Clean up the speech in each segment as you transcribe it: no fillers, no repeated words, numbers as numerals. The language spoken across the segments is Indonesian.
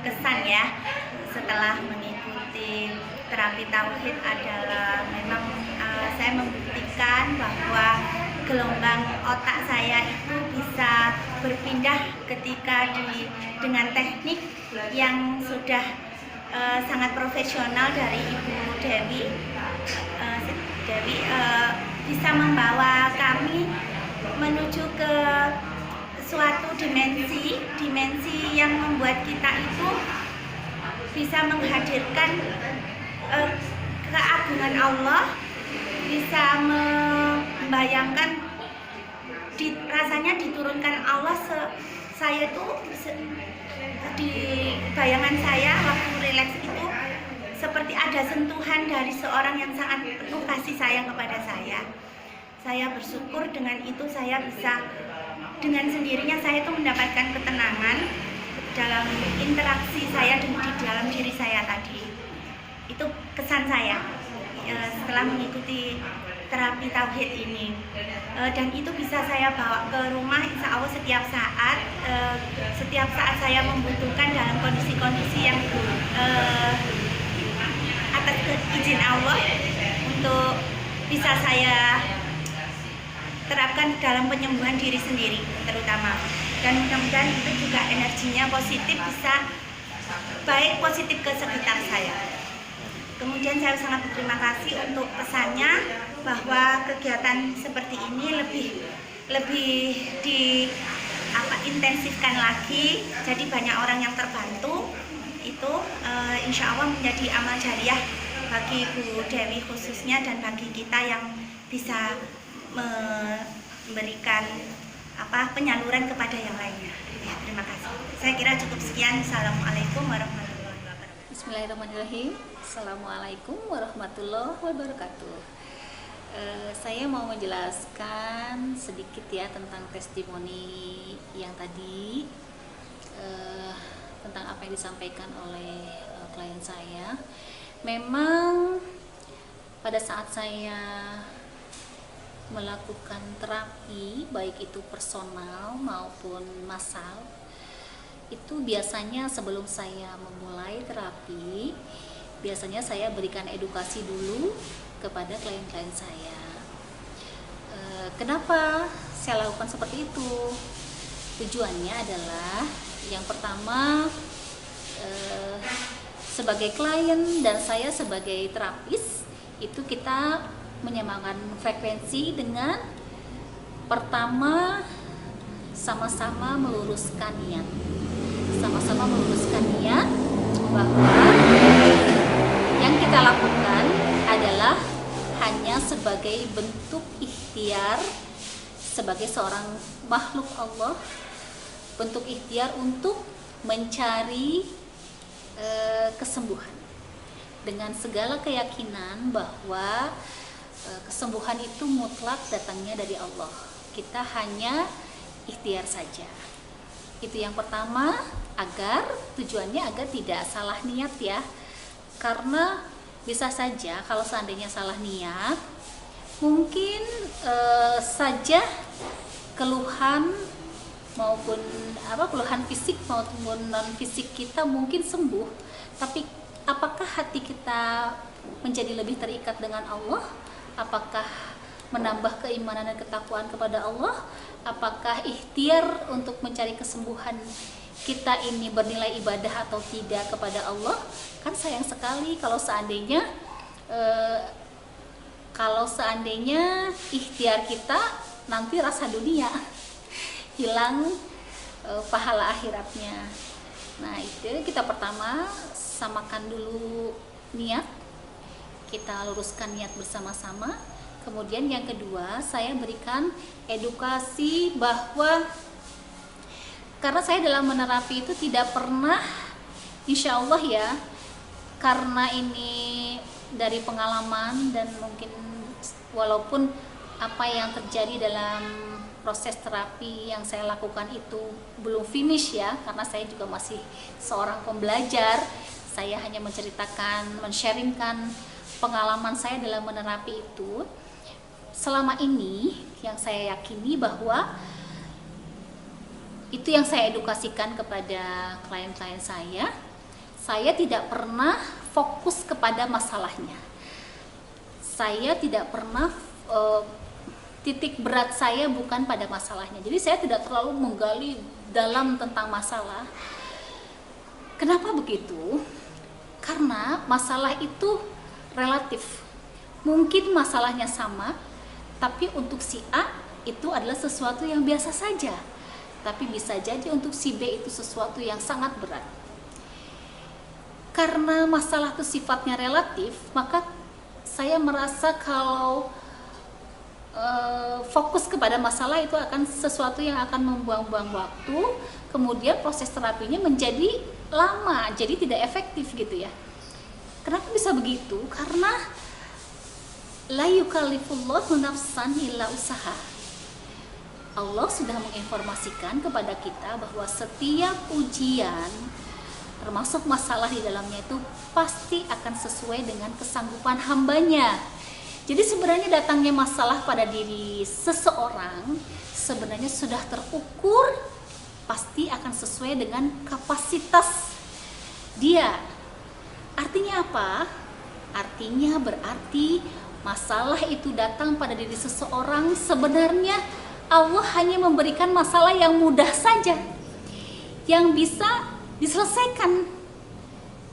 berkesan ya setelah mengikuti terapi tauhid adalah memang saya membuktikan bahwa gelombang otak saya itu bisa berpindah ketika dengan teknik yang sudah sangat profesional dari Ibu Dewi. Bisa membawa kami menuju ke suatu dimensi yang membuat kita itu bisa menghadirkan keagungan Allah, bisa membayangkan rasanya diturunkan Allah. Saya tuh di bayangan saya waktu rileks itu seperti ada sentuhan dari seorang yang sangat penuh kasih sayang kepada saya. Saya bersyukur dengan itu saya bisa dengan sendirinya saya itu mendapatkan ketenangan dalam interaksi saya di dalam diri saya tadi. Itu kesan saya setelah mengikuti terapi tauhid ini, dan itu bisa saya bawa ke rumah insya Allah setiap saat saya membutuhkan dalam kondisi-kondisi yang atas izin Allah untuk bisa saya terapkan dalam penyembuhan diri sendiri terutama, dan mudah-mudahan itu juga energinya positif, bisa baik positif ke sekitar saya. Kemudian saya sangat berterima kasih untuk pesannya bahwa kegiatan seperti ini lebih intensifkan lagi, jadi banyak orang yang terbantu. Itu insya Allah menjadi amal jariah bagi Bu Dewi khususnya dan bagi kita yang bisa memberikan penyaluran kepada yang lainnya. Ya, terima kasih. Saya kira cukup sekian. Assalamualaikum warahmatullahi wabarakatuh. Bismillahirrahmanirrahim. Assalamualaikum warahmatullahi wabarakatuh. Saya mau menjelaskan sedikit ya tentang testimoni yang tadi, tentang apa yang disampaikan oleh klien saya. Memang pada saat saya melakukan terapi, baik itu personal maupun massal, itu biasanya sebelum saya memulai terapi, biasanya saya berikan edukasi dulu kepada klien-klien saya. Kenapa saya lakukan seperti itu? Tujuannya adalah yang pertama, sebagai klien dan saya sebagai terapis, itu kita menyamakan frekuensi dengan pertama sama-sama meluruskan niat. Sama-sama meluruskan niat bahwa yang kita lakukan adalah hanya sebagai bentuk ikhtiar sebagai seorang makhluk Allah, bentuk ikhtiar untuk mencari kesembuhan dengan segala keyakinan bahwa kesembuhan itu mutlak datangnya dari Allah. Kita hanya ikhtiar saja. Itu yang pertama, tujuannya agar tidak salah niat ya. Karena bisa saja kalau seandainya salah niat, mungkin saja keluhan maupun keluhan fisik maupun non fisik kita mungkin sembuh, tapi apakah hati kita menjadi lebih terikat dengan Allah? Apakah menambah keimanan dan ketakwaan kepada Allah? Apakah ikhtiar untuk mencari kesembuhan kita ini bernilai ibadah atau tidak kepada Allah? Kan sayang sekali kalau seandainya ikhtiar kita nanti rasa dunia hilang, pahala akhiratnya. Nah, itu kita pertama samakan dulu niat, kita luruskan niat bersama-sama. Kemudian yang kedua, saya berikan edukasi bahwa karena saya dalam menerapi itu tidak pernah, insya Allah ya, karena ini dari pengalaman dan mungkin walaupun apa yang terjadi dalam proses terapi yang saya lakukan itu belum finish ya, karena saya juga masih seorang pembelajar. Saya hanya menceritakan, men-sharingkan pengalaman saya dalam menerapi itu. Selama ini yang saya yakini bahwa itu yang saya edukasikan kepada klien-klien saya, saya tidak pernah fokus kepada masalahnya. Saya tidak pernah titik berat saya bukan pada masalahnya. Jadi saya tidak terlalu menggali dalam tentang masalah. Kenapa begitu? Karena masalah itu relatif. Mungkin masalahnya sama, tapi untuk si A itu adalah sesuatu yang biasa saja. Tapi bisa jadi untuk si B itu sesuatu yang sangat berat. Karena masalah itu sifatnya relatif, maka saya merasa kalau fokus kepada masalah itu akan sesuatu yang akan membuang-buang waktu, kemudian proses terapinya menjadi lama, jadi tidak efektif gitu ya. Kenapa bisa begitu? Karena la yukallifullahu nafsan illa usaha. Allah sudah menginformasikan kepada kita bahwa setiap ujian, termasuk masalah di dalamnya itu pasti akan sesuai dengan kesanggupan hambanya. Jadi sebenarnya datangnya masalah pada diri seseorang sebenarnya sudah terukur, pasti akan sesuai dengan kapasitas dia. Artinya apa? Artinya berarti masalah itu datang pada diri seseorang, sebenarnya Allah hanya memberikan masalah yang mudah saja, yang bisa diselesaikan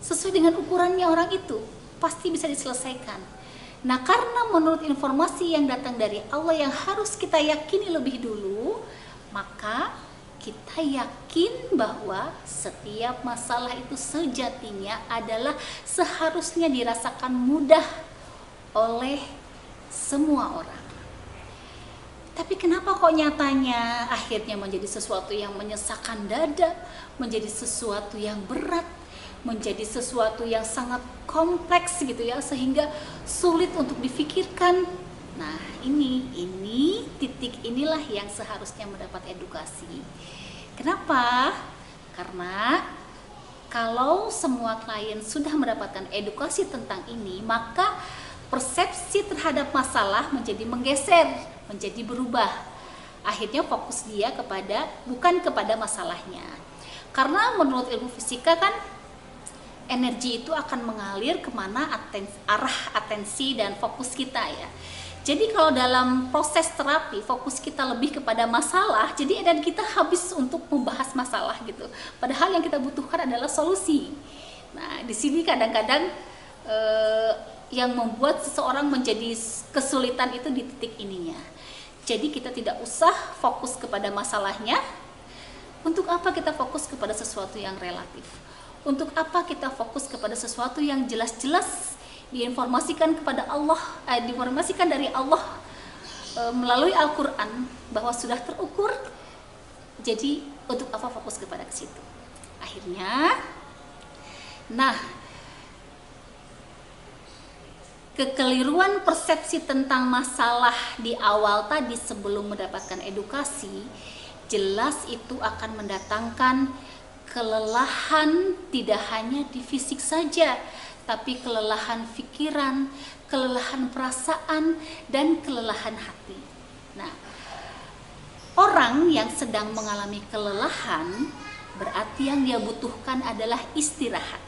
sesuai dengan ukurannya orang itu, pasti bisa diselesaikan. Nah, karena menurut informasi yang datang dari Allah yang harus kita yakini lebih dulu, maka kita yakin bahwa setiap masalah itu sejatinya adalah seharusnya dirasakan mudah oleh semua orang. Tapi kenapa kok nyatanya akhirnya menjadi sesuatu yang menyesakkan dada, menjadi sesuatu yang berat, menjadi sesuatu yang sangat kompleks gitu ya, sehingga sulit untuk difikirkan. Nah, ini titik inilah yang seharusnya mendapat edukasi. Kenapa? Karena kalau semua klien sudah mendapatkan edukasi tentang ini, maka persepsi terhadap masalah menjadi menggeser, menjadi berubah. Akhirnya fokus dia bukan kepada masalahnya. Karena menurut ilmu fisika kan energi itu akan mengalir kemana arah atensi dan fokus kita ya. Jadi kalau dalam proses terapi fokus kita lebih kepada masalah, jadi energi kita habis untuk membahas masalah gitu. Padahal yang kita butuhkan adalah solusi. Nah, di sini kadang-kadang yang membuat seseorang menjadi kesulitan itu di titik ininya. Jadi kita tidak usah fokus kepada masalahnya. Untuk apa kita fokus kepada sesuatu yang relatif? Untuk apa kita fokus kepada sesuatu yang jelas-jelas diinformasikan kepada Allah, diinformasikan dari Allah melalui Al-Quran bahwa sudah terukur. Jadi untuk apa fokus kepada ke situ? Akhirnya, nah, kekeliruan persepsi tentang masalah di awal tadi sebelum mendapatkan edukasi, jelas itu akan mendatangkan kelelahan tidak hanya di fisik saja, tapi kelelahan pikiran, kelelahan perasaan, dan kelelahan hati. Nah, orang yang sedang mengalami kelelahan berarti yang dia butuhkan adalah istirahat.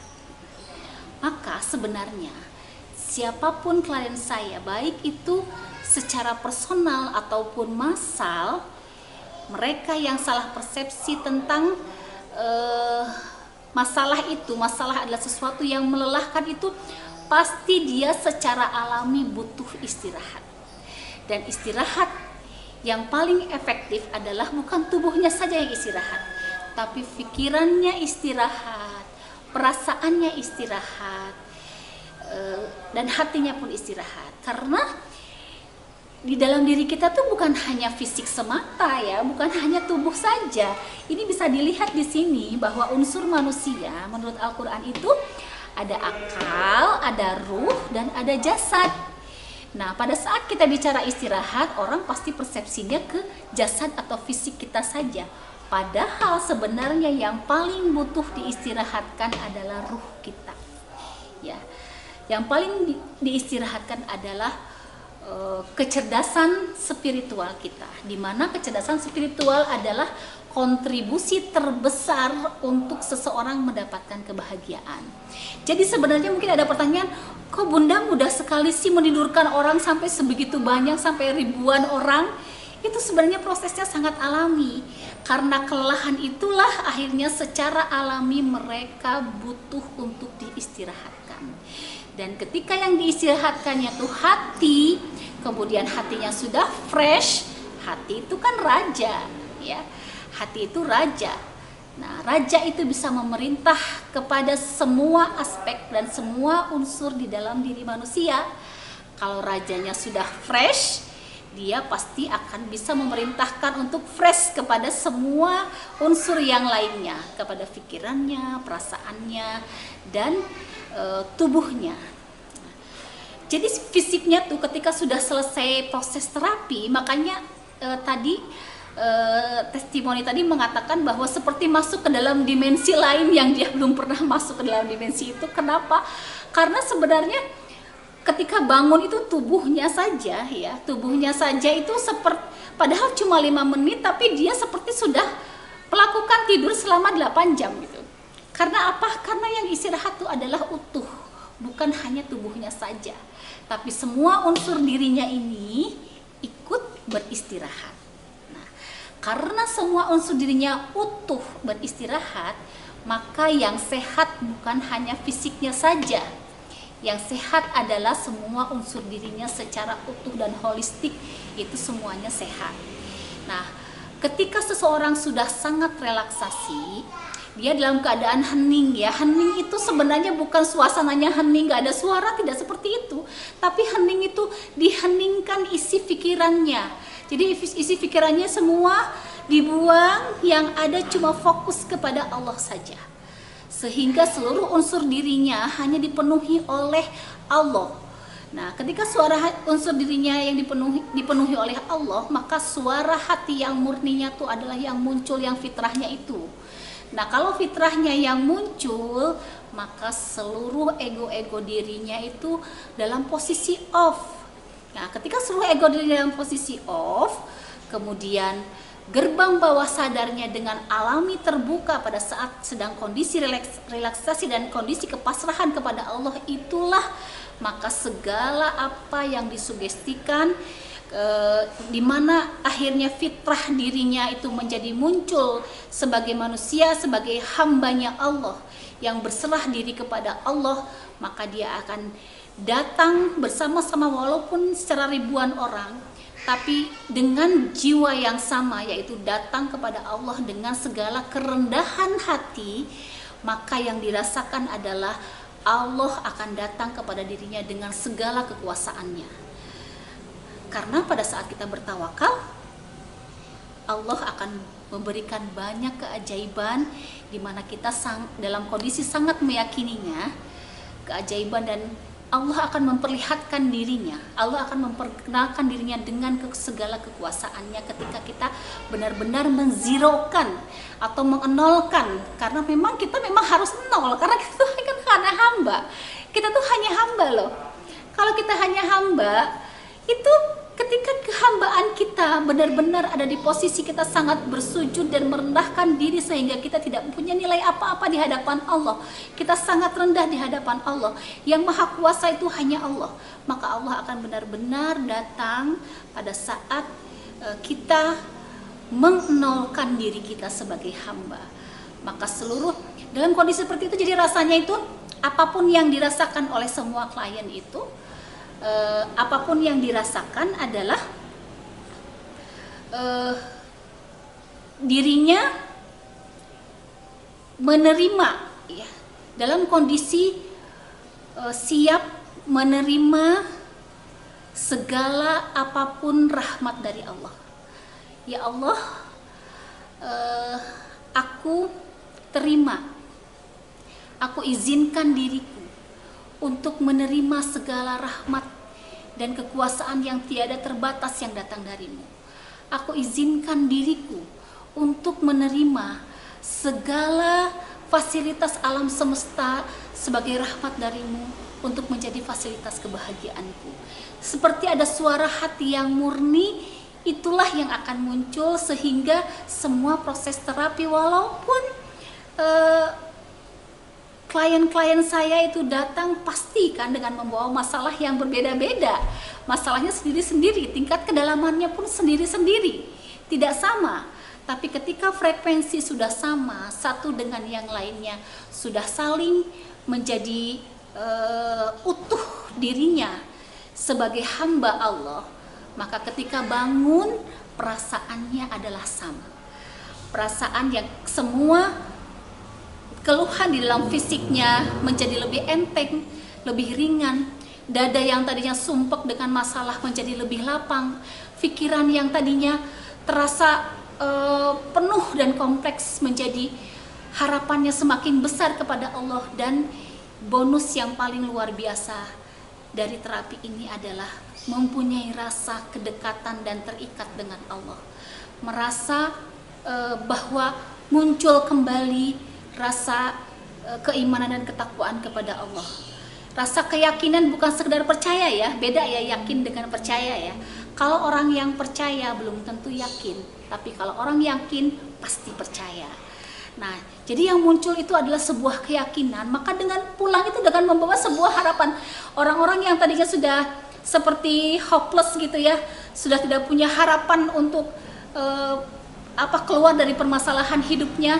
Maka sebenarnya siapapun klien saya, baik itu secara personal ataupun massal, mereka yang salah persepsi tentang masalah adalah sesuatu yang melelahkan itu, pasti dia secara alami butuh istirahat. Dan istirahat yang paling efektif adalah bukan tubuhnya saja yang istirahat, tapi pikirannya istirahat, perasaannya istirahat, dan hatinya pun istirahat. Karena di dalam diri kita tuh bukan hanya fisik semata ya, bukan hanya tubuh saja. Ini bisa dilihat di sini bahwa unsur manusia menurut Al-Quran itu ada akal, ada ruh, dan ada jasad. Nah, pada saat kita bicara istirahat, orang pasti persepsinya ke jasad atau fisik kita saja. Padahal sebenarnya yang paling butuh diistirahatkan adalah ruh kita. Ya, yang paling diistirahatkan adalah kecerdasan spiritual kita, di mana kecerdasan spiritual adalah kontribusi terbesar untuk seseorang mendapatkan kebahagiaan. Jadi sebenarnya mungkin ada pertanyaan, kok Bunda mudah sekali sih menidurkan orang sampai sebegitu banyak, sampai ribuan orang? Itu sebenarnya prosesnya sangat alami. Karena kelelahan itulah akhirnya secara alami mereka butuh untuk diistirahatkan. Dan ketika yang diistirahatkannya tuh hati, kemudian hatinya sudah fresh, hati itu kan raja, ya. Hati itu raja. Nah, raja itu bisa memerintah kepada semua aspek dan semua unsur di dalam diri manusia. Kalau rajanya sudah fresh, dia pasti akan bisa memerintahkan untuk fresh kepada semua unsur yang lainnya, kepada pikirannya, perasaannya, dan tubuhnya. Jadi fisiknya tuh ketika sudah selesai proses terapi, makanya tadi testimoni tadi mengatakan bahwa seperti masuk ke dalam dimensi lain yang dia belum pernah masuk ke dalam dimensi itu. Kenapa? Karena sebenarnya ketika bangun itu tubuhnya saja itu seperti, padahal cuma 5 menit, tapi dia seperti sudah melakukan tidur selama 8 jam gitu. Karena apa? Karena yang istirahat itu adalah utuh, bukan hanya tubuhnya saja, tapi semua unsur dirinya ini ikut beristirahat. Nah, karena semua unsur dirinya utuh beristirahat, maka yang sehat bukan hanya fisiknya saja. Yang sehat adalah semua unsur dirinya secara utuh dan holistik, itu semuanya sehat. Nah, ketika seseorang sudah sangat relaksasi, dia dalam keadaan hening ya. Hening itu sebenarnya bukan suasananya hening, gak ada suara, tidak seperti itu. Tapi hening itu diheningkan isi pikirannya. Jadi isi pikirannya semua dibuang, yang ada cuma fokus kepada Allah saja. Sehingga seluruh unsur dirinya hanya dipenuhi oleh Allah. Nah, ketika suara unsur dirinya yang dipenuhi oleh Allah, maka suara hati yang murninya itu adalah yang muncul, yang fitrahnya itu. Nah, kalau fitrahnya yang muncul, maka seluruh ego-ego dirinya itu dalam posisi off. Nah, ketika seluruh ego dirinya dalam posisi off, kemudian gerbang bawah sadarnya dengan alami terbuka pada saat sedang kondisi relaksasi dan kondisi kepasrahan kepada Allah, itulah maka segala apa yang disugestikan, di mana akhirnya fitrah dirinya itu menjadi muncul sebagai manusia, sebagai hambanya Allah yang berserah diri kepada Allah, maka dia akan datang bersama-sama walaupun secara ribuan orang, tapi dengan jiwa yang sama, yaitu datang kepada Allah dengan segala kerendahan hati. Maka yang dirasakan adalah Allah akan datang kepada dirinya dengan segala kekuasaannya. Karena pada saat kita bertawakal, Allah akan memberikan banyak keajaiban, di mana kita dalam kondisi sangat meyakininya keajaiban, dan Allah akan memperlihatkan dirinya, Allah akan memperkenalkan dirinya dengan segala kekuasaannya ketika kita benar-benar menzirokan atau mengenolkan. Karena memang kita harus nol, karena kita kan hanya hamba. Kita tuh hanya hamba loh. Kalau kita hanya hamba, itu ketika kehambaan kita benar-benar ada di posisi kita sangat bersujud dan merendahkan diri, sehingga kita tidak punya nilai apa-apa di hadapan Allah. Kita sangat rendah di hadapan Allah. Yang maha kuasa itu hanya Allah. Maka Allah akan benar-benar datang pada saat kita mengenolkan diri kita sebagai hamba. Maka seluruh dalam kondisi seperti itu, jadi rasanya itu apapun yang dirasakan oleh semua klien itu, apapun yang dirasakan adalah dirinya menerima, ya, dalam kondisi siap menerima segala apapun rahmat dari Allah. Ya Allah, aku terima, aku izinkan diriku untuk menerima segala rahmat dan kekuasaan yang tiada terbatas yang datang darimu. Aku izinkan diriku untuk menerima segala fasilitas alam semesta sebagai rahmat darimu, untuk menjadi fasilitas kebahagiaanku. Seperti ada suara hati yang murni itulah yang akan muncul sehingga semua proses terapi, walaupun klien-klien saya itu datang pasti kan dengan membawa masalah yang berbeda-beda, masalahnya sendiri-sendiri, tingkat kedalamannya pun sendiri-sendiri, tidak sama. Tapi ketika frekuensi sudah sama, satu dengan yang lainnya sudah saling menjadi utuh dirinya sebagai hamba Allah, maka ketika bangun perasaannya adalah sama. Perasaan yang semua keluhan di dalam fisiknya menjadi lebih enteng, lebih ringan. Dada yang tadinya sumpek dengan masalah menjadi lebih lapang. Pikiran yang tadinya terasa penuh dan kompleks menjadi harapannya semakin besar kepada Allah. Dan bonus yang paling luar biasa dari terapi ini adalah mempunyai rasa kedekatan dan terikat dengan Allah. Merasa bahwa muncul kembali rasa keimanan dan ketakwaan kepada Allah. Rasa keyakinan bukan sekedar percaya ya, beda ya yakin dengan percaya ya. Kalau orang yang percaya belum tentu yakin, tapi kalau orang yakin pasti percaya. Nah, jadi yang muncul itu adalah sebuah keyakinan, maka dengan pulang itu dengan membawa sebuah harapan. Orang-orang yang tadinya sudah seperti hopeless gitu ya, sudah tidak punya harapan untuk keluar dari permasalahan hidupnya,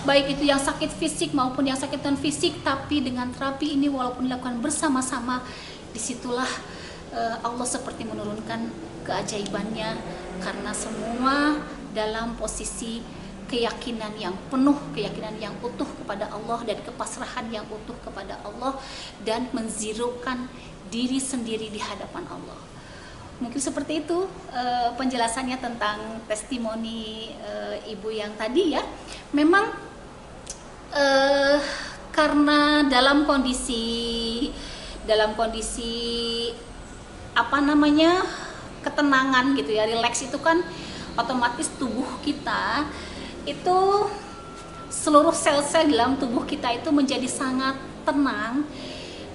baik itu yang sakit fisik maupun yang sakit non fisik, tapi dengan terapi ini walaupun dilakukan bersama-sama, disitulah Allah seperti menurunkan keajaibannya, karena semua dalam posisi keyakinan yang penuh, keyakinan yang utuh kepada Allah dan kepasrahan yang utuh kepada Allah, dan menzirukan diri sendiri di hadapan Allah. Mungkin seperti itu penjelasannya tentang testimoni ibu yang tadi ya. Memang karena dalam kondisi ketenangan gitu ya, relax itu kan otomatis tubuh kita itu, seluruh sel-sel dalam tubuh kita itu menjadi sangat tenang.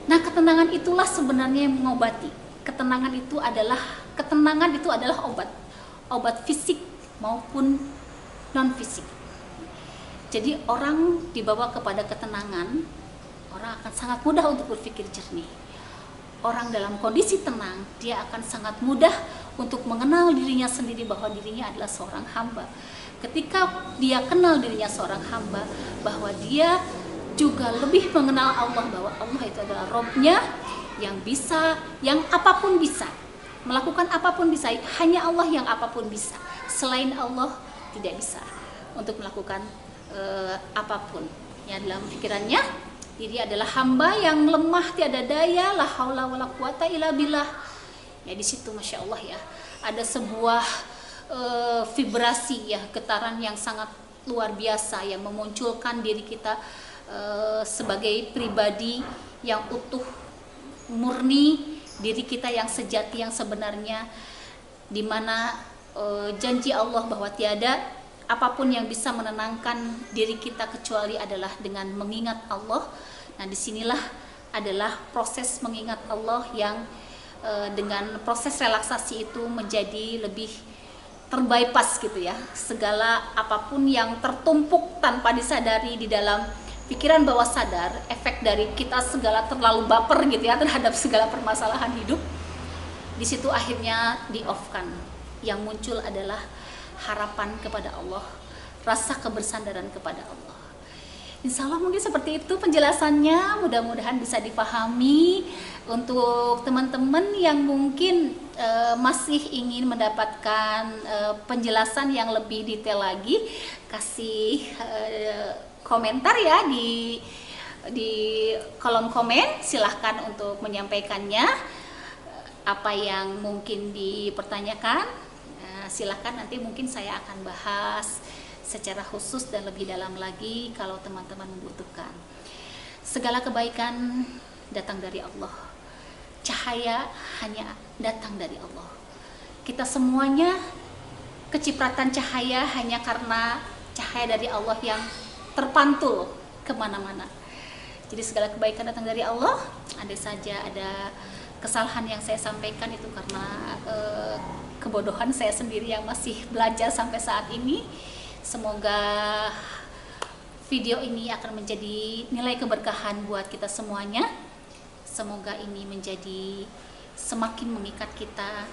Nah, ketenangan itulah sebenarnya yang mengobati. Ketenangan itu adalah obat fisik maupun non fisik. Jadi orang dibawa kepada ketenangan, orang akan sangat mudah untuk berpikir jernih. Orang dalam kondisi tenang, dia akan sangat mudah untuk mengenal dirinya sendiri bahwa dirinya adalah seorang hamba. Ketika dia kenal dirinya seorang hamba, bahwa dia juga lebih mengenal Allah, bahwa Allah itu adalah Robnya yang bisa, yang apapun bisa, melakukan apapun bisa. Hanya Allah yang apapun bisa, selain Allah tidak bisa untuk melakukan apapun. Ya, dalam pikirannya diri adalah hamba yang lemah, tiada daya, la haula wala quwata illa billah. Ya, di situ Masya Allah ya, ada sebuah vibrasi ya, getaran yang sangat luar biasa yang memunculkan diri kita sebagai pribadi yang utuh, murni, diri kita yang sejati, yang sebenarnya, di mana janji Allah bahwa tiada apapun yang bisa menenangkan diri kita kecuali adalah dengan mengingat Allah. Nah, disinilah adalah proses mengingat Allah yang dengan proses relaksasi itu menjadi lebih terbypass gitu ya. Segala apapun yang tertumpuk tanpa disadari di dalam pikiran bawah sadar, efek dari kita segala terlalu baper gitu ya terhadap segala permasalahan hidup, di situ akhirnya di-off-kan. Yang muncul adalah harapan kepada Allah, rasa kebersandaran kepada Allah. Insya Allah mungkin seperti itu penjelasannya, mudah-mudahan bisa dipahami. Untuk teman-teman yang mungkin masih ingin mendapatkan penjelasan yang lebih detail lagi, kasih komentar ya di kolom komen, silahkan untuk menyampaikannya. Apa yang mungkin dipertanyakan, silahkan nanti mungkin saya akan bahas secara khusus dan lebih dalam lagi kalau teman-teman membutuhkan. Segala kebaikan datang dari Allah, cahaya hanya datang dari Allah. Kita semuanya kecipratan cahaya hanya karena cahaya dari Allah yang terpantul kemana-mana. Jadi segala kebaikan datang dari Allah. Andai saja ada kesalahan yang saya sampaikan itu karena kebodohan saya sendiri yang masih belajar sampai saat ini. Semoga video ini akan menjadi nilai keberkahan buat kita semuanya. Semoga ini menjadi semakin mengikat kita,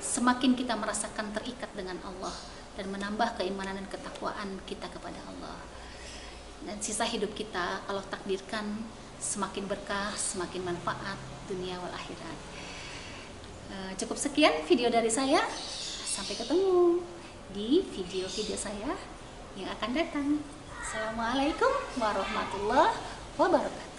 semakin kita merasakan terikat dengan Allah dan menambah keimanan dan ketakwaan kita kepada Allah. Dan sisa hidup kita Allah takdirkan semakin berkah, semakin manfaat dunia wal akhirat. Cukup sekian video dari saya. Sampai ketemu di video-video saya yang akan datang. Assalamualaikum warahmatullahi wabarakatuh.